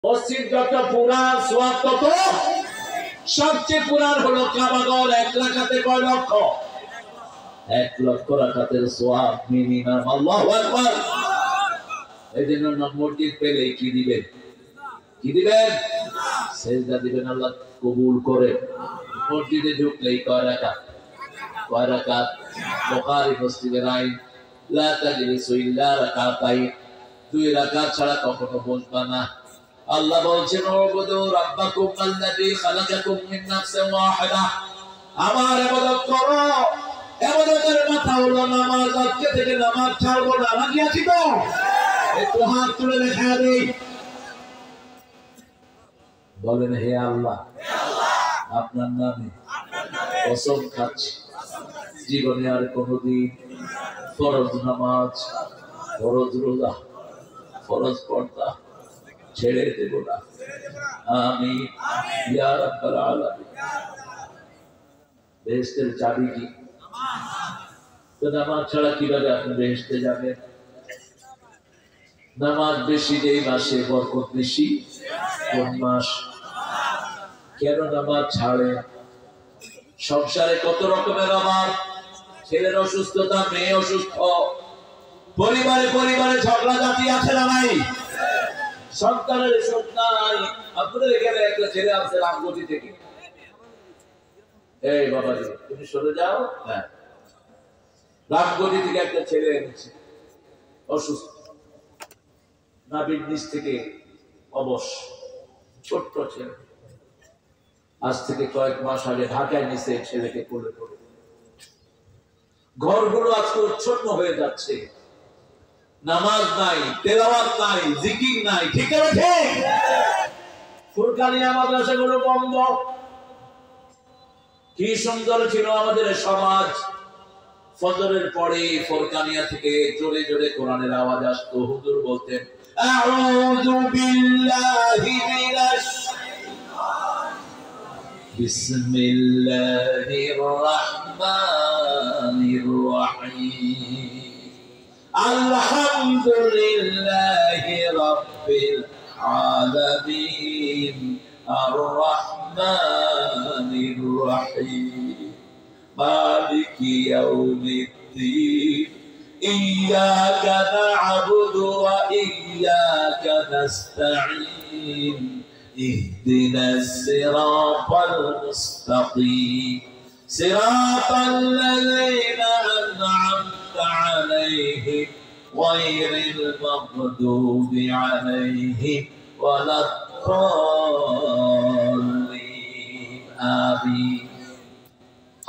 মসজিদ যত পুরান সোয়াব তত সবচেয়ে পুরান হলো কাবাগর। 1 রাকাতে কয় লক্ষ? 1 লক্ষ রাকাতের সোয়াব মিনিমাম। আল্লাহু আকবার। এইজন্য মসজিদ পেলে কি দিবেন? কি দিবেন? সেজদা দিবেন, আল্লাহ কবুল করে। মসজিদে ঢুকলেই কয় রাকাত? কয় রাকাত? বুখারী মুসলিমের আইন, লা তাজলিসু ইল্লা রাকাতাইন, 2 রাকাত ছাড়া কখনো বসবা না। আল্লাহ বলছেন, ওয়াবুদু রাব্বাকুম আল্লাযী খালাকাকুম মিন নাফসিন ওয়াহিদা, আমার ইবাদত করো। ইবাদতের মাথা হলো নামাজ। আজকে থেকে নামাজ ছাড়বো না। রাজি আছি তো? একটু হাত তুলে দেখা দেই, বলেন হে আল্লাহ, আপনার নামে কসম খাচ্ছি, জীবনে আর কোনদিন ফরজ নামাজ, ফরজ রোজা, ফরজ পর্দা ছেড়ে দেব না। আমিন ইয়া রাব্বাল আলামিন। বেহেশতের চাবি কি? তো নামাজ ছাড়া কিভাবে আপনি বেহেশতে যাবেন? নামাজ বেশি যেই মাসে বরকত বেশি। কোন মাস? কেন নামাজ ছাড়ে? সংসারে কত রকমের অভাব, ছেলের অসুস্থতা, মেয়ে অসুস্থ, পরিবারে পরিবারে ঝগড়া জাতি আছে না নাই? সন্তানের সুখ নাই। আপনাদের এখানে একটা ছেলে আছে রামগতি থেকে, এই বাবাজি তুমি সরে যাও। হ্যাঁ, রামগতি থেকে একটা ছেলে এনেছে, অসুস্থ, নাভির নিচ থেকে অবশ, ছোট্ট ছেলে। আজ থেকে কয়েক মাস আগে ঢাকায় নিচে ছেলেকে কোলে করে। ঘরগুলো আজকে উচ্ছন্ন হয়ে যাচ্ছে, নামাজ নাই, তেলাওয়াত নাই, জিকির নাই। ঠিক আছে? ফুরকানিয়া মাদ্রাসাগুলো বন্ধ। কি সুন্দর ছিল আমাদের সমাজ। ফজরের পরে ফুরকানিয়া থেকে জোরে জোরে কোরআনের আওয়াজ আসতো। হুজুর বলতেন, আউযু বিল্লাহি মিনাশ বিসমিল্লাহির রাহমানির রাহিম, আলহামদুলিল্লাহি রাব্বিল আলামিন, আর রাহমানির রাহিম, মালিকি ইয়াউমিদ্দিন, ইয়্যাকা না'বুদু ওয়া ইয়্যাকা নাস্তাঈন, ইহদিনাস সিরাতাল মুস্তাকিম, সিরাতাল লাযীনা আন'আমতা আলাইহিম গায়রিল মাগদুবি আলাইহিম ওয়ালাদ-দাল্লিন। আমিন।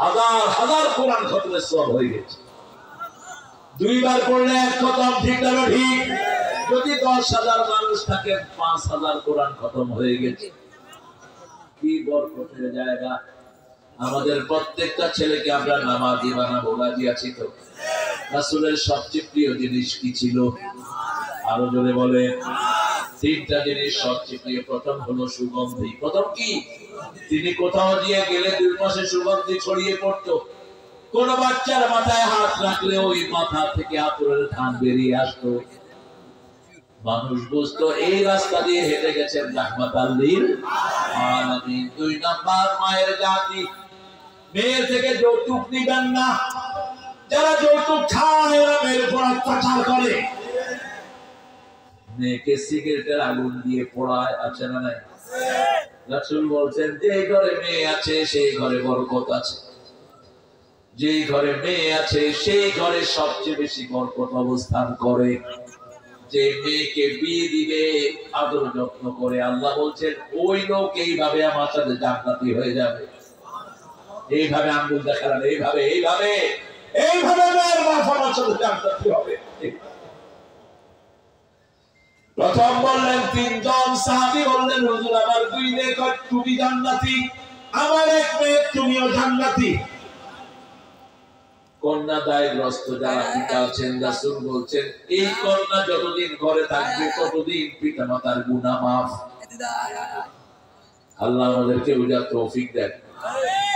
হাজার হাজার কোরআন খতমের সওয়াব হয়ে গেছে। 2 বার পড়লে 1 খতম। ঠিক না? ঠিক। যদি 10,000 মানুষ থাকেন, 5,000 কোরআন খতম হয়ে গেছে। কি বরকতের জায়গা। আমাদের প্রত্যেকটা ছেলেকে আমরা নামাজি বানাবো। রাজি আছি তো? রাসূলের সবচেয়ে প্রিয় জিনিস কি ছিল? আরো জোরে বলে। 3টা জিনিস সবচেয়ে প্রিয়। প্রথম হলো সুগন্ধি। প্রথম কি? তিনি কোথাও দিয়ে গেলে 2 মাসে সুগন্ধি ছড়িয়ে পড়তো। কোন বাচ্চার মাথায় হাত রাখলে ওই মাথা থেকে আতরের ধান বেরিয়ে আসতো। মানুষ বুঝতো এই রাস্তা দিয়ে হেঁটে গেছেন রাহমাতাল লিল আলামিন। 2 নাম্বার, মায়ের জাতি। মেয়ের থেকে যৌতুক নিবেন না। যারা যৌতুক খায় ওরা মেয়ের উপর অত্যাচার করে। মেয়েকে সিগারেটের আগুন দিয়ে পোড়ায়, আছে না নাই? রাসূল বলছেন, যে ঘরে মেয়ে আছে সেই ঘরে বরকত আছে। যে ঘরে মেয়ে আছে সেই ঘরে সবচেয়ে বেশি বরকত অবস্থান করে। যে মেয়েকে বিয়ে দিবে আদর যত্ন করে, আল্লাহ বলছেন ওই লোক এইভাবে আমার সাথে জান্নাতি হয়ে যাবে। এইভাবে আঙ্গুল দেখালেন, এইভাবে এইভাবে এইভাবে মেয়ের বাপ আমার সাথে জান্নাতি হবে। প্রথম বললেন 3 জন সাহাবী বললেন, হুজুর আমার 2 মেয়ে, তুমি জান্নাতি, আমার 1 মেয়ে, তুমিও জান্নাতি। কন্যা দায়গ্রস্ত যারা পিতা আছেন, রাসূল বলছেন এই কন্যা যতদিন ঘরে থাকবে ততদিন পিতামাতার গুনাহ মাফ। আল্লাহ আমাদেরকে বুঝার তৌফিক দেন।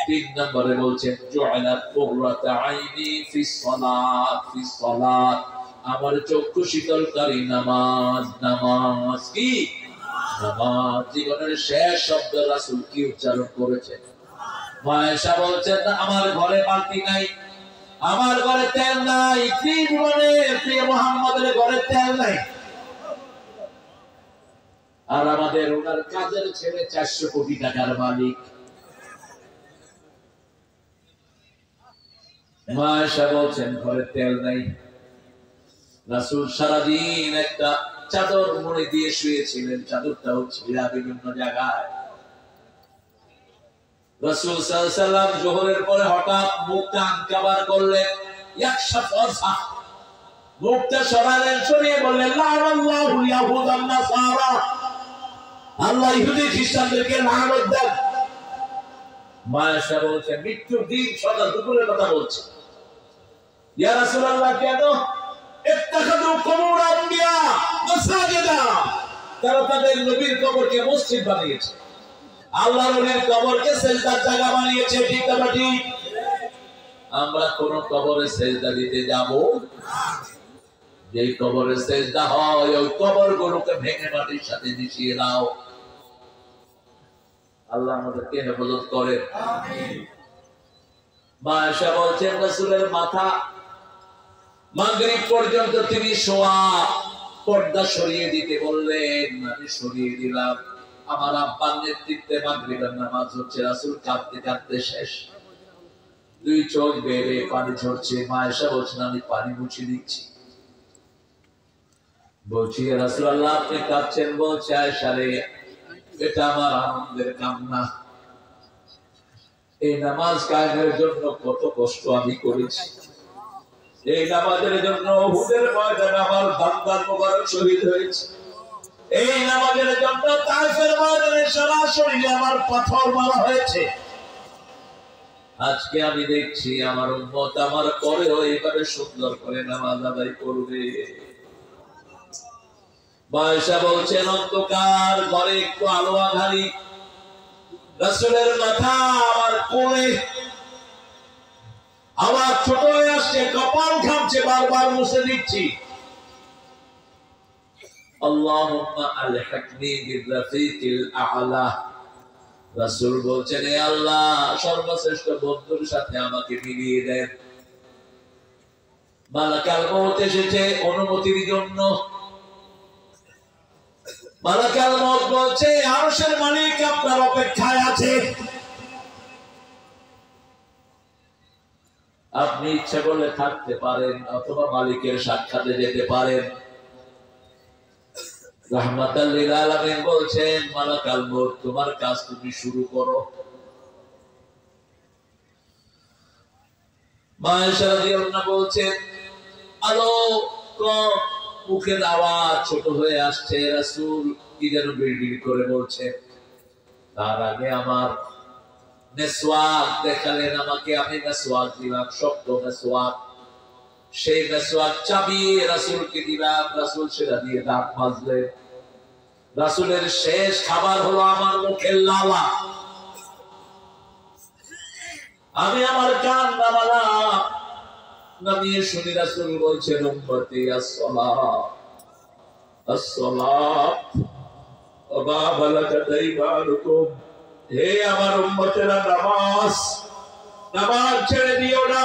3 নম্বরে বলছেন, জুআলাত কুররাতু আইনি ফিস সালাত, ফিস সালাত, আমার চক্ষু শীতলকারী নামাজ। নামাজ কি? নামাজ জীবনের শেষ শব্দ রাসূল কি উচ্চারণ করেছেন? মায়েশা বলছেন, আমার ঘরে বালতি নাই, আমার ঘরে তেল নাই, প্রিয় মুহাম্মদের ঘরে তেল নাই। আর আমাদের ওনার কাজের ছেলে 400 কোটি টাকার মালিক। মায়েশা বলছেন ঘরে তেল নাই। রাসূল সারাদিন একটা চাদর মুড়ি দিয়ে শুয়েছিলেন, চাদরটাও ছিঁড়া বিভিন্ন জায়গায়। রাসূল সাল্লাল্লাহু আলাইহি ওয়াসাল্লাম যোহরের পরে হঠাৎ মুখটা আনকাবার করলেন, ইয়াকশাফা, মুখটা সরালেন, সরিয়ে বললেন, লাআনাল্লাহু ইয়াহুদ ওয়ান নাসারা, আল্লাহ ইহুদি খ্রিস্টানদেরকে লানত দেন। মায়েশা বলছেন, মৃত্যুর দিন সকাল দুপুরের কথা বলছে। ইয়া রাসূলুল্লাহ, কেন? ইত্তাখাযু কুবুর আম্বিয়া মাসাজিদা, তারা তাদের নবীর কবরকে মসজিদ বানিয়েছে, আল্লাহর নবীর কবরকে সিজদার জায়গা বানিয়েছে। ঠিক না ঠিক? আমরা কোন কবরে সিজদা দিতে যাব না। যে কবরে সিজদা হয় ওই কবরগুলোকে ভেঙে মাটির সাথে মিশিয়ে দাও। আল্লাহ আমাদেরকে হেফাজত করেন, আমিন। মায়েশা বলছেন, রাসূলের মাথা মাগরিব পর্যন্ত তিনি শোয়া, পর্দা সরিয়ে দিতে বললেন, আমি সরিয়ে দিলাম। আমার আব্বার নেতৃত্বে মাগরিবের নামাজ হচ্ছে, রাসূল কাঁদতে কাঁদতে শেষ, দুই চোখ বেয়ে পানি ঝরছে। মায়েশা বলছেন, আমি পানি মুছে দিচ্ছি। বলছি, রাসূলুল্লাহ আপনি কাঁদছেন? বলছে, আয়েশা রে, এটা আমার আনন্দের কান্না। এই নামাজ কায়েমের জন্য কত কষ্ট আমি করেছি, এই নামাজের জন্য উহুদের ময়দানে আমার দান্দার মোবারক শহীদ হয়েছে, এই নামাজের জন্য তায়েফের ময়দানে সারা শরীরে আমার পাথর মারা হয়েছে। আজকে আমি দেখছি আমার উম্মত আমার পরেও এইভাবে সুন্দর করে নামাজ আদায় করবে। মায়েশা বলছেন, অন্ধকার ঘরে একটু আলো আঁধারি, রাসূলের মাথা আমার কোলে, আমার ছোট হয়ে আসছে, কপাল ঘামছে, বারবার মুছে দিচ্ছি। আল্লাহুম্মা আলহিকনি বিরফিকিল আ'লা, রাসূল বলছেন, হে আল্লাহ সর্বশ্রেষ্ঠ বন্ধুর সাথে আমাকে মিলিয়ে দেন। মালাকাল মউত এসেছে অনুমতির জন্য। মালাকাল মউত বলছে, আরশের মালিক আপনার অপেক্ষায় আছে, আপনি ইচ্ছা করলে থাকতে পারেন অথবা মালিকের সাক্ষাতে যেতে পারেন। রাহমাতাল লিল আলামিন বলছেন, মালাকাল মউত তোমার কাজ তুমি শুরু করো। মায়েশা রাদিয়াল্লাহু আনহা বলছেন, আলো কম, মুখের আওয়াজ ছোট হয়ে আসছে, রাসূল কি যেন বিড়বিড় করে বলছেন। তার আগে আমার মেসওয়াক দেখালেন আমাকে, আমি মেসওয়াক দিলাম, শক্ত মেসওয়াক, সেই মেসওয়াক চাবিয়ে রাসূলকে দিলাম, রাসূল সেটা দিয়ে দাঁত মাজলেন। রাসূলের শেষ খাবার হলো আমার মুখের লালা। আমি আমার কান নামালাম, নামিয়ে শুনি রাসূল বলছেন, উম্মতি as-সালাত as-সালাত ওয়া মা বালাগাত আইমানুকুম, হে আমার উম্মতেরা, নামাজ, নামাজ ছেড়ে দিও না।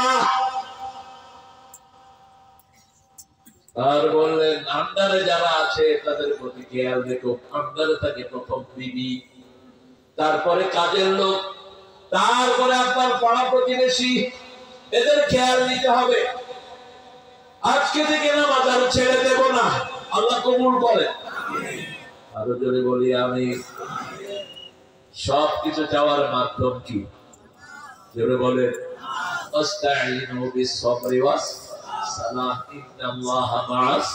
আর বললেন, আন্ডারে যারা আছে তাদের প্রতি খেয়াল রেখো। আন্ডারে থাকে প্রথম বিবি, তারপরে কাজের লোক, তারপরে আপনার পাড়া প্রতিবেশী, এদের খেয়াল নিতে হবে। আজকে থেকে নামাজ আর ছেড়ে দেব না, আল্লাহ কবুল করে। আরো জোরে বলি আমি। সবকিছু চাওয়ার মাধ্যম কি? জোরে বলে, আস্তাঈনু বিস-সাবরি ওয়াস-সালাহ ইন্নাল্লাহা মা'আস,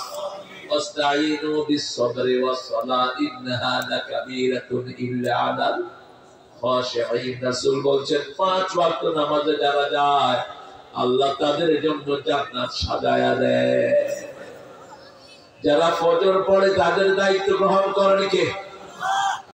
আস্তাঈনু বিস-সাবরি ওয়াস-সালাহ ইন্নাহা লাকাবীরাতুন ইল্লা আলাল খাশিঈন। রাসূল বলছেন, 5 ওয়াক্ত নামাজে যারা যায় আল্লাহ তাদের জন্য জান্নাত সাজায়া দেয়। যারা ফজর পড়ে তাদের দায়িত্ব গ্রহণ করেন কে?